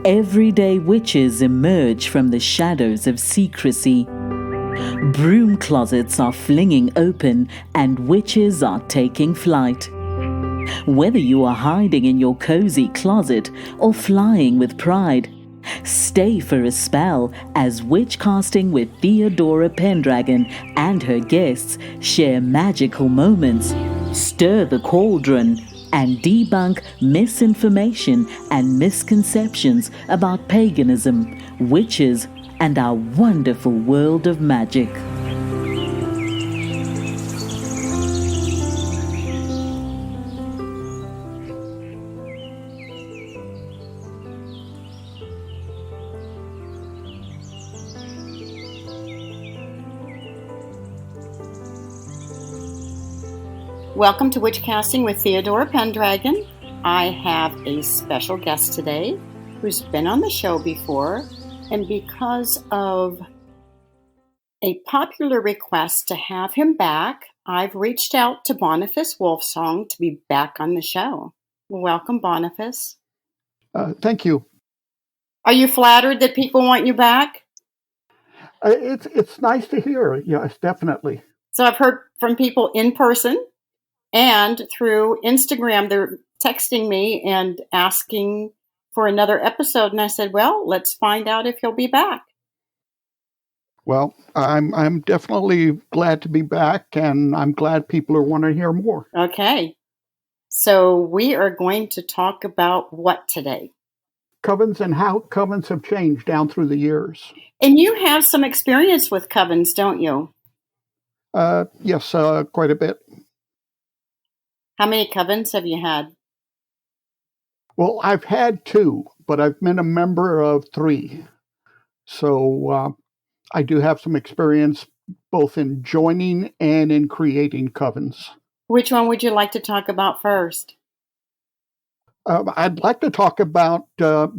everyday witches emerge from the shadows of secrecy. Broom closets are flinging open and witches are taking flight. Whether you are hiding in your cozy closet or flying with pride, stay for a spell as Witchcasting with Theodora Pendragon and her guests share magical moments, stir the cauldron, and debunk misinformation and misconceptions about paganism, witches, and our wonderful world of magic. Welcome to Witchcasting with Theodora Pendragon. I have a special guest today who's been on the show before, and because of a popular request to have him back, I've reached out to Boniface Wolfsong to be back on the show. Welcome, Boniface. Thank you. Are you flattered that people want you back? It's nice to hear. Yes, definitely. So I've heard from people in person and through Instagram. They're texting me and asking for another episode. And I said, well, let's find out if he'll be back. Well, I'm definitely glad to be back, and I'm glad people are wanting to hear more. Okay. So we are going to talk about what today? Covens and how covens have changed down through the years. And you have some experience with covens, don't you? Yes, quite a bit. How many covens have you had? Well, I've had 2, but I've been a member of 3. So I do have some experience both in joining and in creating covens. Which one would you like to talk about first? I'd like to talk about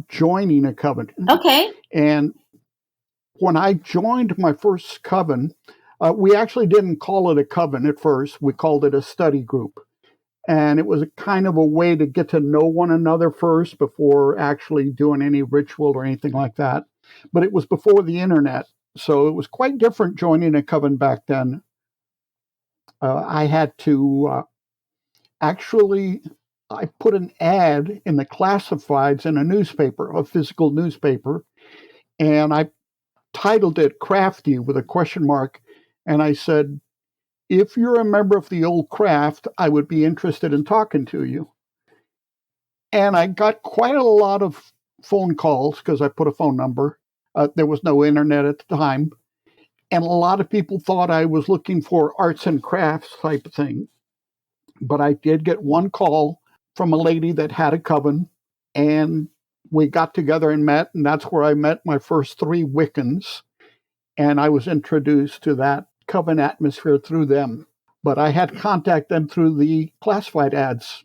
joining a coven. Okay. And when I joined my first coven, we actually didn't call it a coven at first. We called it a study group. And it was a kind of a way to get to know one another first before actually doing any ritual or anything like that. But it was before the internet, so it was quite different joining a coven back then. I had to I put an ad in the classifieds in a newspaper, a physical newspaper, and I titled it Crafty with a question mark. And I said, if you're a member of the old craft, I would be interested in talking to you. And I got quite a lot of phone calls because I put a phone number. There was no internet at the time. And a lot of people thought I was looking for arts and crafts type of thing. But I did get one call from a lady that had a coven, and we got together and met, and that's where I met my first 3 Wiccans. And I was introduced to that coven atmosphere through them. But I had contact them through the classified ads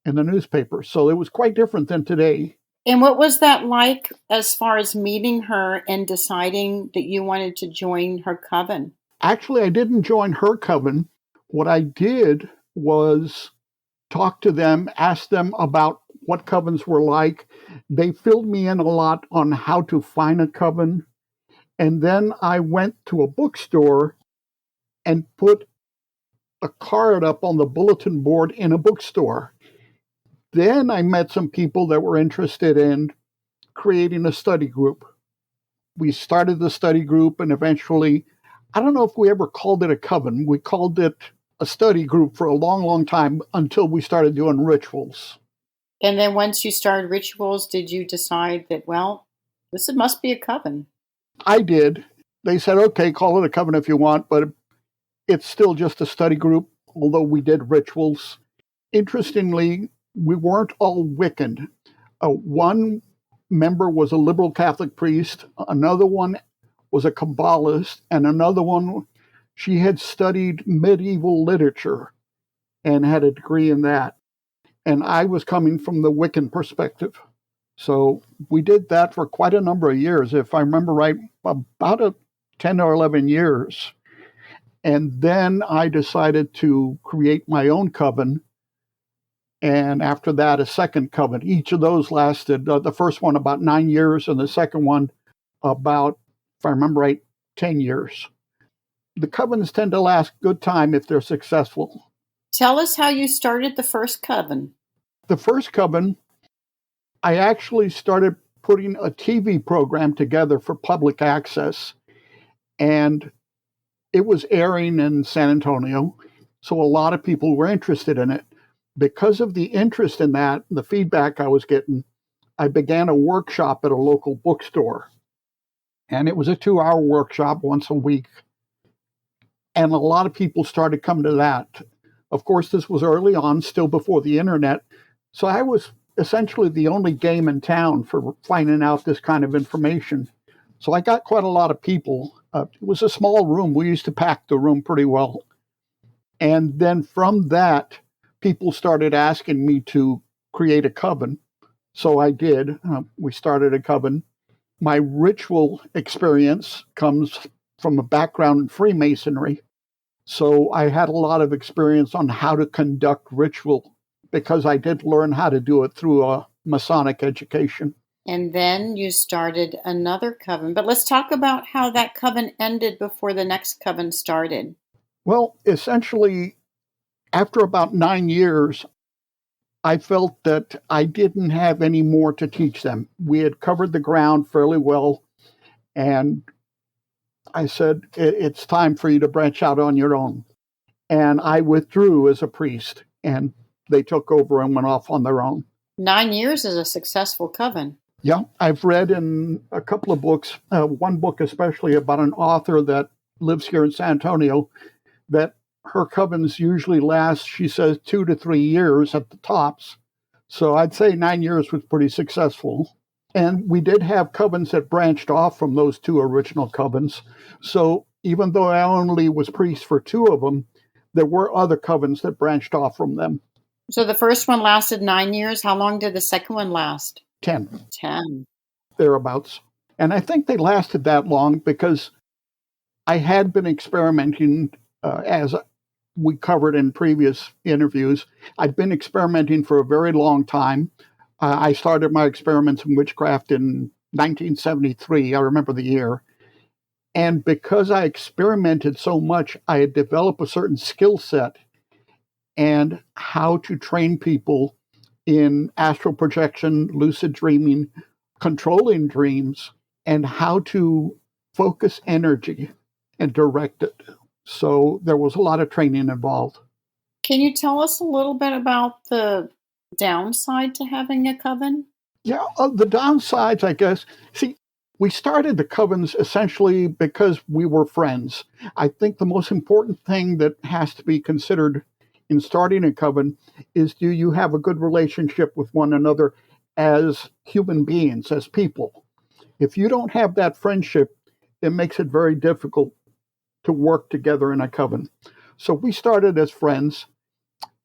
in the newspaper. So it was quite different than today. And what was that like as far as meeting her and deciding that you wanted to join her coven? Actually, I didn't join her coven. What I did was talk to them, ask them about what covens were like. They filled me in a lot on how to find a coven. And then I went to a bookstore and put a card up on the bulletin board in a bookstore. Then I met some people that were interested in creating a study group. We started the study group, and eventually, I don't know if we ever called it a coven. We called it a study group for a long, long time until we started doing rituals. And then once you started rituals, did you decide that, well, this must be a coven? I did. They said, okay, call it a coven if you want, but it's still just a study group, although we did rituals. Interestingly, we weren't all Wiccan. One member was a liberal Catholic priest, another one was a Kabbalist, and another one, she had studied medieval literature and had a degree in that. And I was coming from the Wiccan perspective. So we did that for quite a number of years. If I remember right, about 10 or 11 years. And then I decided to create my own coven And after that, a second coven. Each of those lasted, the first one about 9 years, and the second one about, if I remember right, 10 years. The covens tend to last good time if they're successful. Tell us how you started the first coven. The first coven, I actually started putting a TV program together for public access, and it was airing in San Antonio, so a lot of people were interested in it. Because of the interest in that, the feedback I was getting, I began a workshop at a local bookstore. And it was a 2-hour workshop once a week. And a lot of people started coming to that. Of course, this was early on, still before the internet. So I was essentially the only game in town for finding out this kind of information. So I got quite a lot of people. It was a small room. We used to pack the room pretty well. And then from that, people started asking me to create a coven. So I did. We started a coven. My ritual experience comes from a background in Freemasonry. So I had a lot of experience on how to conduct ritual because I did learn how to do it through a Masonic education. And then you started another coven. But let's talk about how that coven ended before the next coven started. Well, essentially, after about 9 years, I felt that I didn't have any more to teach them. We had covered the ground fairly well, and I said, it's time for you to branch out on your own. And I withdrew as a priest, and they took over and went off on their own. 9 years is a successful coven. Yeah, I've read in a couple of books, one book especially about an author that lives here in San Antonio, that her covens usually last, she says, 2 to 3 years at the tops. So I'd say 9 years was pretty successful. And we did have covens that branched off from those 2 original covens. So even though I only was priest for 2 of them, there were other covens that branched off from them. So the first one lasted 9 years. How long did the second one last? 10. 10. Thereabouts. And I think they lasted that long because I had been experimenting, as we covered in previous interviews. I'd been experimenting for a very long time. I started my experiments in witchcraft in 1973. I remember the year. And because I experimented so much, I had developed a certain skill set and how to train people in astral projection, lucid dreaming, controlling dreams, and how to focus energy and direct it. So there was a lot of training involved. Can you tell us a little bit about the downside to having a coven? Yeah, the downsides, I guess. See, we started the covens essentially because we were friends. I think the most important thing that has to be considered in starting a coven is, do you have a good relationship with one another as human beings, as people? If you don't have that friendship, it makes it very difficult to work together in a coven. So we started as friends,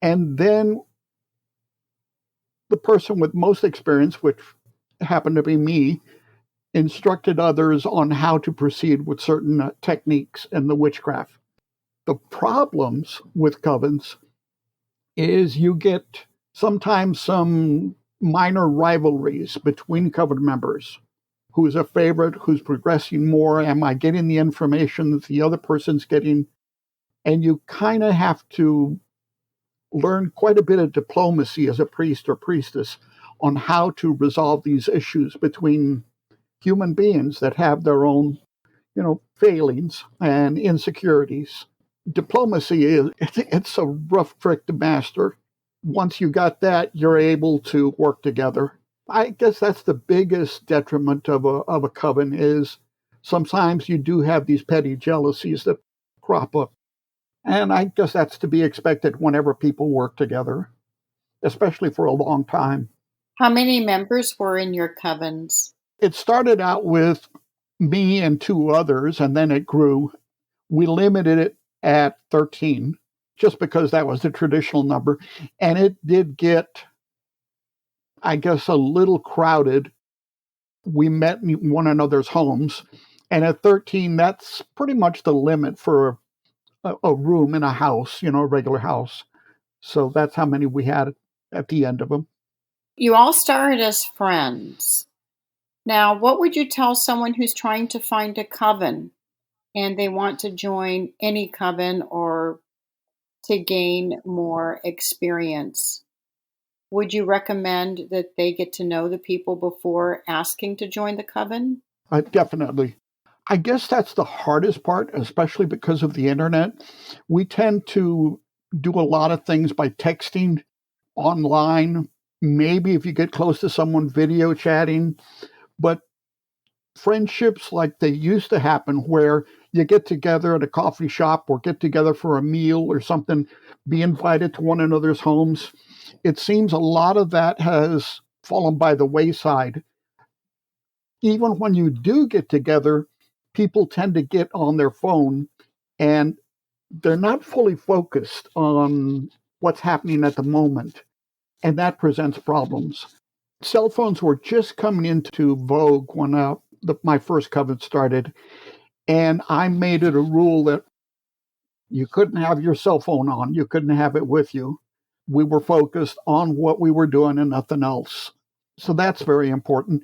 and then the person with most experience, which happened to be me, instructed others on how to proceed with certain techniques in the witchcraft. The problems with covens is you get sometimes some minor rivalries between coven members. Who's a favorite? Who's progressing more? Am I getting the information that the other person's getting? And you kind of have to learn quite a bit of diplomacy as a priest or priestess on how to resolve these issues between human beings that have their own, failings and insecurities. Diplomacy it's a rough trick to master. Once you got that, you're able to work together. I guess that's the biggest detriment of a coven is sometimes you do have these petty jealousies that crop up. And I guess that's to be expected whenever people work together, especially for a long time. How many members were in your covens? It started out with me and 2 others, and then it grew. We limited it at 13, just because that was the traditional number. And it did get, I guess, a little crowded. We met in one another's homes. And at 13, that's pretty much the limit for a room in a house, a regular house. So that's how many we had at the end of them. You all started as friends. Now, what would you tell someone who's trying to find a coven and they want to join any coven or to gain more experience? Would you recommend that they get to know the people before asking to join the coven? Definitely. I guess that's the hardest part, especially because of the internet. We tend to do a lot of things by texting online. Maybe if you get close to someone, video chatting. But friendships like they used to happen where you get together at a coffee shop or get together for a meal or something, be invited to one another's homes. It seems a lot of that has fallen by the wayside. Even when you do get together, people tend to get on their phone and they're not fully focused on what's happening at the moment. And that presents problems. Cell phones were just coming into vogue when my first coven started. And I made it a rule that you couldn't have your cell phone on. You couldn't have it with you. We were focused on what we were doing and nothing else. So that's very important.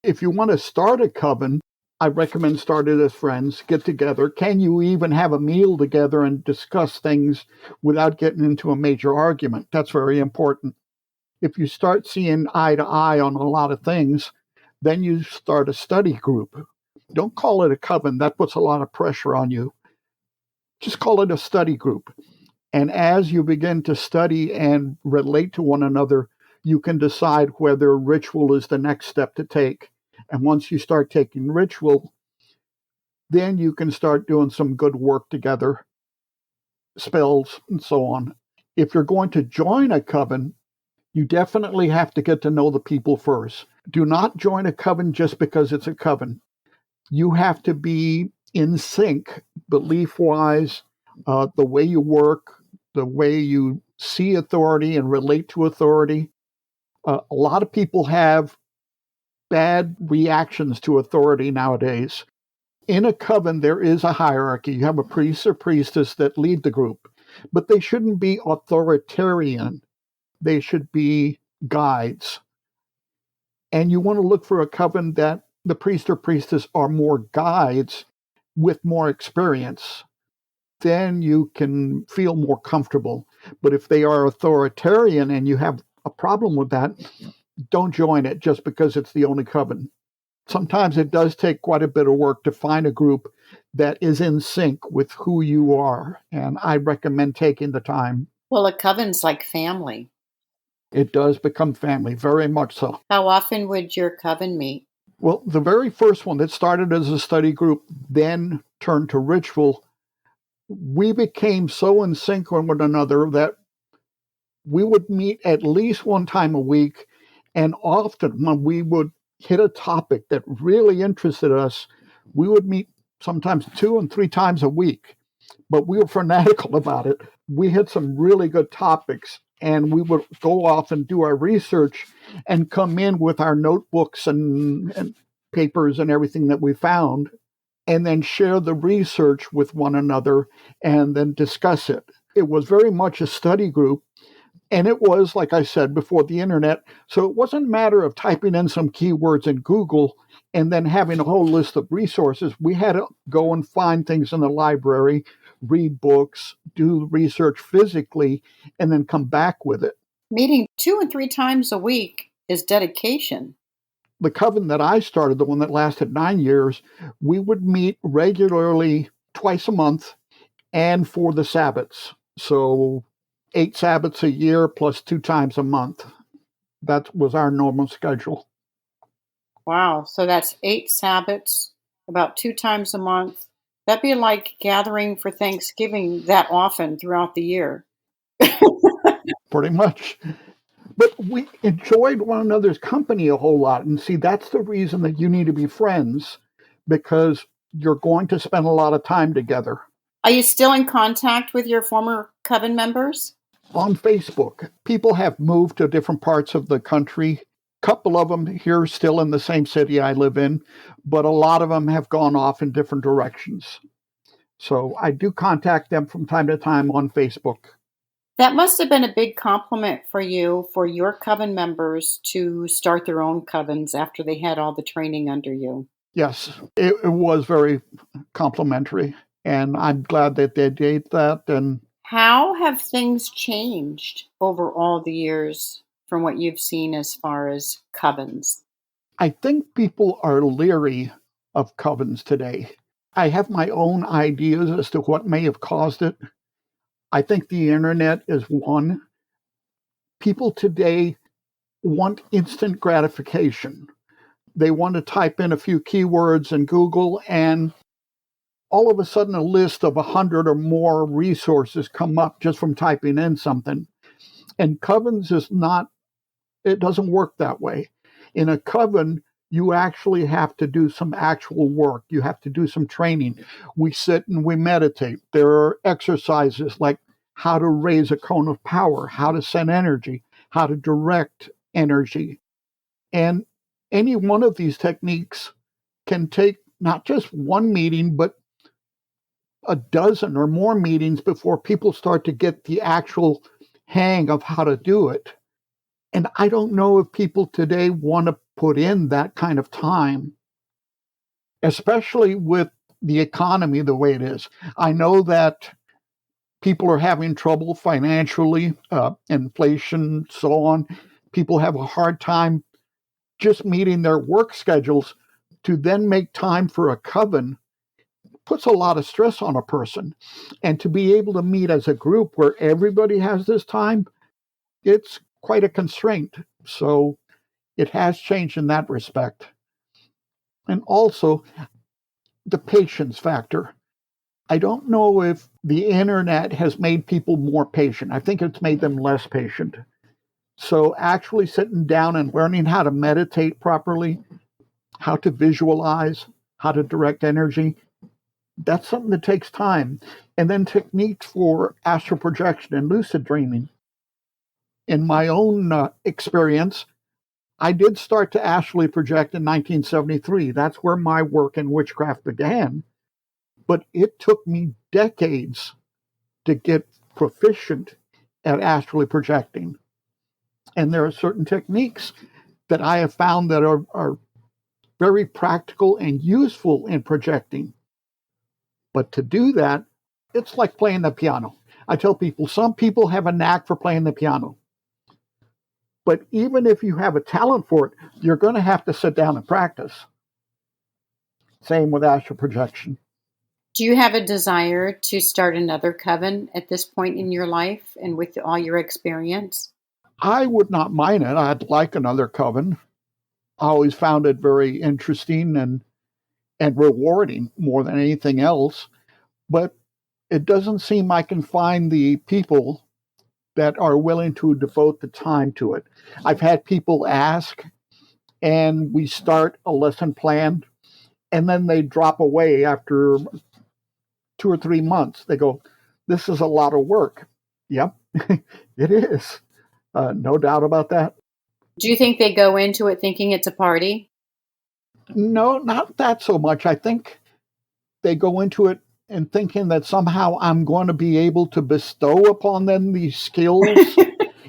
If you want to start a coven, I recommend start it as friends, get together. Can you even have a meal together and discuss things without getting into a major argument? That's very important. If you start seeing eye to eye on a lot of things, then you start a study group. Don't call it a coven. That puts a lot of pressure on you. Just call it a study group. And as you begin to study and relate to one another, you can decide whether ritual is the next step to take. And once you start taking ritual, then you can start doing some good work together, spells, and so on. If you're going to join a coven, you definitely have to get to know the people first. Do not join a coven just because it's a coven. You have to be in sync, belief-wise, the way you work, the way you see authority and relate to authority. A lot of people have bad reactions to authority nowadays. In a coven, there is a hierarchy. You have a priest or priestess that lead the group, but they shouldn't be authoritarian. They should be guides. And you want to look for a coven that the priest or priestess are more guides with more experience. Then you can feel more comfortable. But if they are authoritarian and you have a problem with that, don't join it just because it's the only coven. Sometimes it does take quite a bit of work to find a group that is in sync with who you are. And I recommend taking the time. Well, a coven's like family. It does become family, very much so. How often would your coven meet? Well, the very first one that started as a study group, then turned to ritual, we became so in sync with one another that we would meet at least one time a week. And often when we would hit a topic that really interested us, we would meet sometimes 2 and 3 times a week. But we were fanatical about it. We had some really good topics, and we would go off and do our research and come in with our notebooks and papers and everything that we found, and then share the research with one another and then discuss it. It was very much a study group. And it was, like I said, before the internet. So it wasn't a matter of typing in some keywords in Google and then having a whole list of resources. We had to go and find things in the library, read books, do research physically, and then come back with it. Meeting 2 and 3 times a week is dedication. The coven that I started, the one that lasted 9 years, we would meet regularly twice a month and for the Sabbaths. So 8 Sabbaths a year plus 2 times a month. That was our normal schedule. Wow. So that's 8 Sabbaths, about 2 times a month. That'd be like gathering for Thanksgiving that often throughout the year. Pretty much. But we enjoyed one another's company a whole lot. And see, that's the reason that you need to be friends, because you're going to spend a lot of time together. Are you still in contact with your former coven members? On Facebook, people have moved to different parts of the country. A couple of them here still in the same city I live in, but a lot of them have gone off in different directions. So I do contact them from time to time on Facebook. That must have been a big compliment for you, for your coven members to start their own covens after they had all the training under you. Yes, it was very complimentary, and I'm glad that they did that. And How have things changed over all the years from what you've seen as far as covens? I think people are leery of covens today. I have my own ideas as to what may have caused it. I think the internet is one. People today want instant gratification. They want to type in a few keywords in Google, and all of a sudden a list of 100 or more resources come up just from typing in something. And covens is not, it doesn't work that way. In a coven, you actually have to do some actual work. You have to do some training. We sit and we meditate. There are exercises like how to raise a cone of power, how to send energy, how to direct energy. And any one of these techniques can take not just one meeting, but a dozen or more meetings before people start to get the actual hang of how to do it. And I don't know if people today want to put in that kind of time, especially with the economy the way it is. I know that people are having trouble financially, inflation, so on. People have a hard time just meeting their work schedules. To then make time for a coven puts a lot of stress on a person. And to be able to meet as a group where everybody has this time, it's quite a constraint. So it has changed in that respect. And also the patience factor. I don't know if the internet has made people more patient. I think it's made them less patient. So actually sitting down and learning how to meditate properly, how to visualize, how to direct energy, that's something that takes time. And then techniques for astral projection and lucid dreaming. In my own experience, I did start to astrally project in 1973. That's where my work in witchcraft began. But it took me decades to get proficient at astrally projecting. And there are certain techniques that I have found that are very practical and useful in projecting. But to do that, it's like playing the piano. I tell people, some people have a knack for playing the piano. But even if you have a talent for it, you're going to have to sit down and practice. Same with astral projection. Do you have a desire to start another coven at this point in your life and with all your experience? I would not mind it. I'd like another coven. I always found it very interesting and rewarding more than anything else. But it doesn't seem I can find the people that are willing to devote the time to it. I've had people ask, and we start a lesson plan, and then they drop away after 2 or 3 months. They go, "This is a lot of work." Yep, it is. No doubt about that. Do you think they go into it thinking it's a party? No, not that so much. I think they go into it and thinking that somehow I'm going to be able to bestow upon them these skills.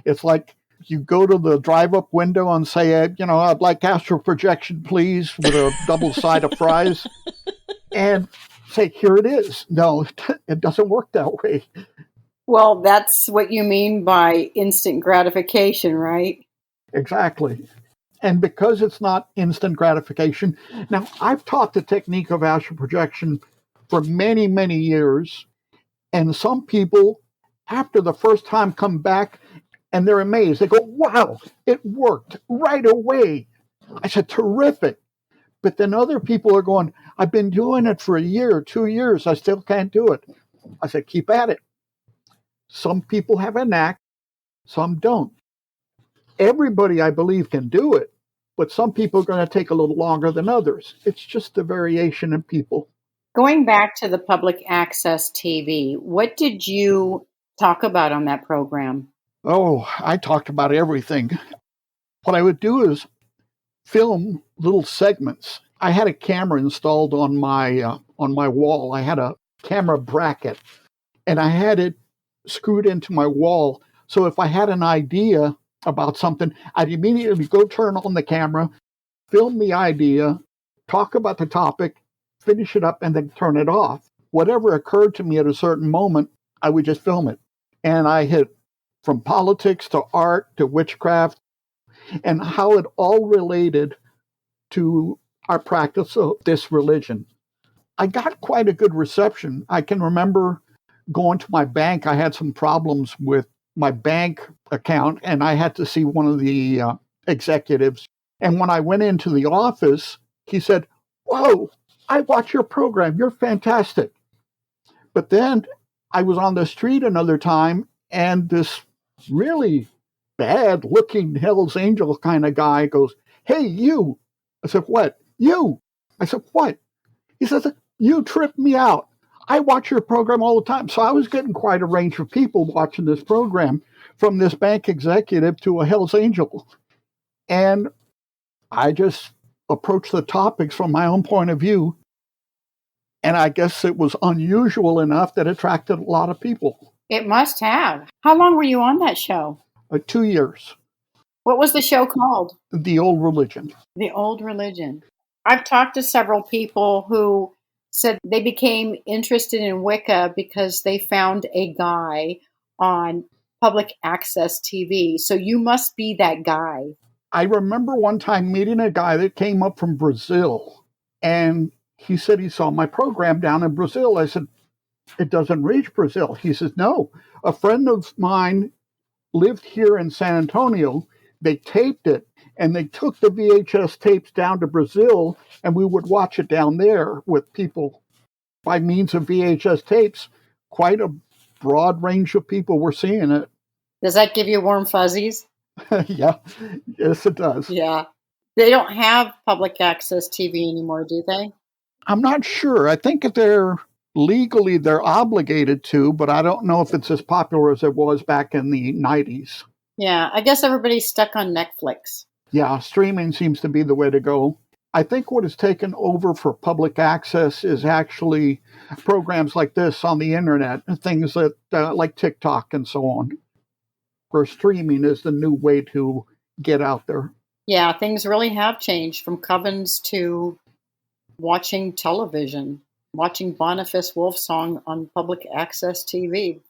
It's like you go to the drive-up window and say, I'd like astral projection, please, with a double side of fries, and say, here it is. No, it doesn't work that way. Well, that's what you mean by instant gratification, right? Exactly. And because it's not instant gratification, now I've taught the technique of astral projection for many, many years. And some people, after the first time, come back and they're amazed. They go, wow, it worked right away. I said, terrific. But then other people are going, I've been doing it for a year, 2 years. I still can't do it. I said, keep at it. Some people have a knack, some don't. Everybody, I believe, can do it, but some people are going to take a little longer than others. It's just the variation in people. Going back to the public access TV, what did you talk about on that program? Oh, I talked about everything. What I would do is film little segments. I had a camera installed on my wall. I had a camera bracket, and I had it screwed into my wall. So if I had an idea about something, I'd immediately go turn on the camera, film the idea, talk about the topic, finish it up, and then turn it off. Whatever occurred to me at a certain moment, I would just film it. And I hit from politics to art to witchcraft and how it all related to our practice of this religion. I got quite a good reception. I can remember going to my bank. I had some problems with my bank account, and I had to see one of the executives. And when I went into the office, he said, "Whoa, I watch your program. You're fantastic." But then I was on the street another time, and this really bad-looking Hell's Angel kind of guy goes, "Hey, you." I said, "What? You?" I said, "What?" He says, "You tripped me out. I watch your program all the time." So I was getting quite a range of people watching this program, from this bank executive to a Hell's Angel. And I just approached the topics from my own point of view. And I guess it was unusual enough that it attracted a lot of people. It must have. How long were you on that show? 2 years. What was the show called? The Old Religion. The Old Religion. I've talked to several people who said they became interested in Wicca because they found a guy on public access TV. So you must be that guy. I remember one time meeting a guy that came up from Brazil, and he said he saw my program down in Brazil. I said, "It doesn't reach Brazil." He says, "No, a friend of mine lived here in San Antonio. They taped it, and they took the VHS tapes down to Brazil, and we would watch it down there with people by means of VHS tapes." Quite a broad range of people were seeing it. Does that give you warm fuzzies? Yeah, yes, it does. Yeah. They don't have public access TV anymore, do they? I'm not sure. I think they're obligated to, but I don't know if it's as popular as it was back in the 90s. Yeah, I guess everybody's stuck on Netflix. Yeah, streaming seems to be the way to go. I think what has taken over for public access is actually programs like this on the internet, things that like TikTok and so on, where streaming is the new way to get out there. Yeah, things really have changed from covens to watching television, watching Boniface Wolfsong on public access TV.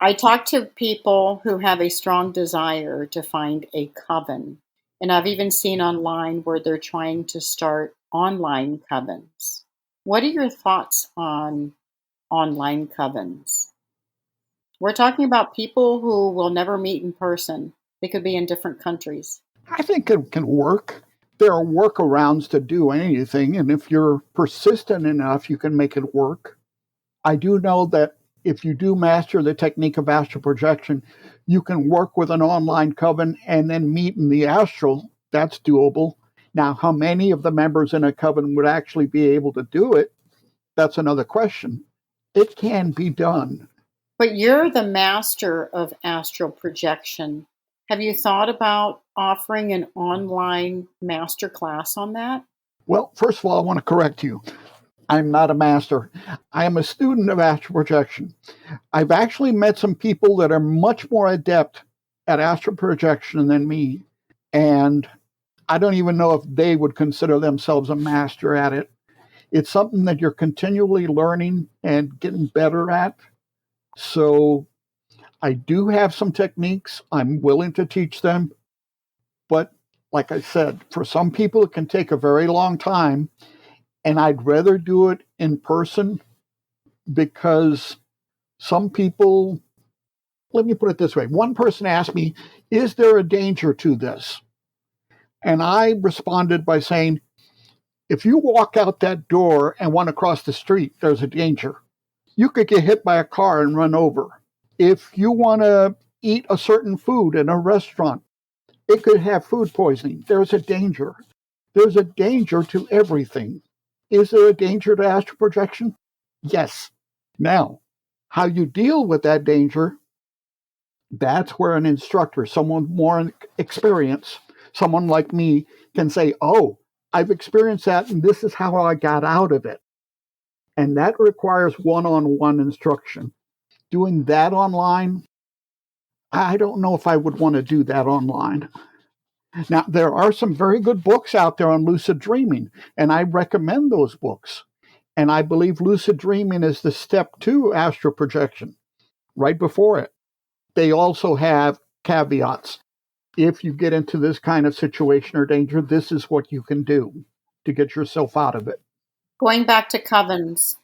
I talk to people who have a strong desire to find a coven. And I've even seen online where they're trying to start online covens. What are your thoughts on online covens? We're talking about people who will never meet in person. They could be in different countries. I think it can work. There are workarounds to do anything, and if you're persistent enough, you can make it work. I do know that if you do master the technique of astral projection, you can work with an online coven and then meet in the astral. That's doable. Now, how many of the members in a coven would actually be able to do it? That's another question. It can be done. But you're the master of astral projection. Have you thought about offering an online master class on that? Well, first of all, I want to correct you. I'm not a master. I am a student of astral projection. I've actually met some people that are much more adept at astral projection than me. And I don't even know if they would consider themselves a master at it. It's something that you're continually learning and getting better at. So I do have some techniques. I'm willing to teach them. But like I said, for some people, it can take a very long time. And I'd rather do it in person because some people, let me put it this way. One person asked me, "Is there a danger to this?" And I responded by saying, if you walk out that door and want to cross the street, there's a danger. You could get hit by a car and run over. If you want to eat a certain food in a restaurant, it could have food poisoning. There's a danger. There's a danger to everything. Is there a danger to astral projection? Yes. Now, how you deal with that danger, that's where an instructor, someone more experienced, someone like me, can say, "Oh, I've experienced that, and this is how I got out of it." And that requires one-on-one instruction. Doing that online, I don't know if I would want to do that online. Now, there are some very good books out there on lucid dreaming, and I recommend those books. And I believe lucid dreaming is the step 2 astral projection, right before it. They also have caveats. If you get into this kind of situation or danger, this is what you can do to get yourself out of it. Going back to covens,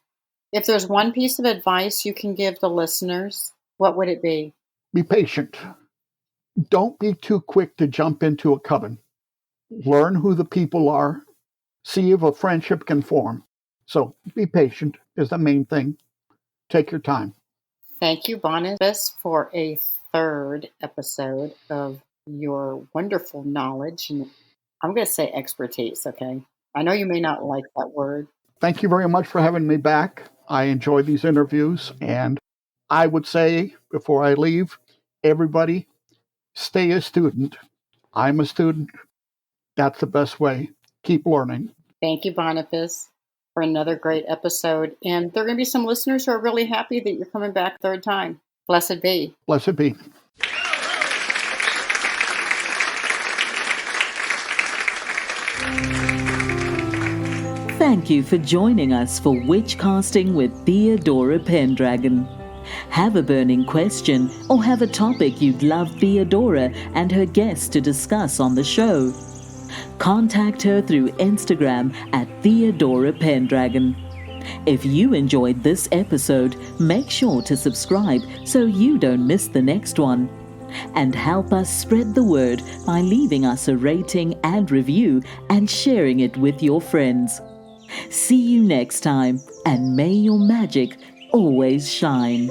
if there's one piece of advice you can give the listeners, what would it be? Be patient. Don't be too quick to jump into a coven. Learn who the people are. See if a friendship can form. So be patient is the main thing. Take your time. Thank you, Boniface, for a third episode of your wonderful knowledge. And I'm going to say expertise, okay? I know you may not like that word. Thank you very much for having me back. I enjoy these interviews. And I would say, before I leave, everybody, stay a student. I'm a student. That's the best way. Keep learning. Thank you, Boniface, for another great episode. And there are going to be some listeners who are really happy that you're coming back third time. Blessed be. Blessed be. Thank you for joining us for Witchcasting with Theodora Pendragon. Have a burning question or have a topic you'd love Theodora and her guests to discuss on the show? Contact her through Instagram at Theodora Pendragon. If you enjoyed this episode, make sure to subscribe so you don't miss the next one. And help us spread the word by leaving us a rating and review and sharing it with your friends. See you next time, and may your magic always shine.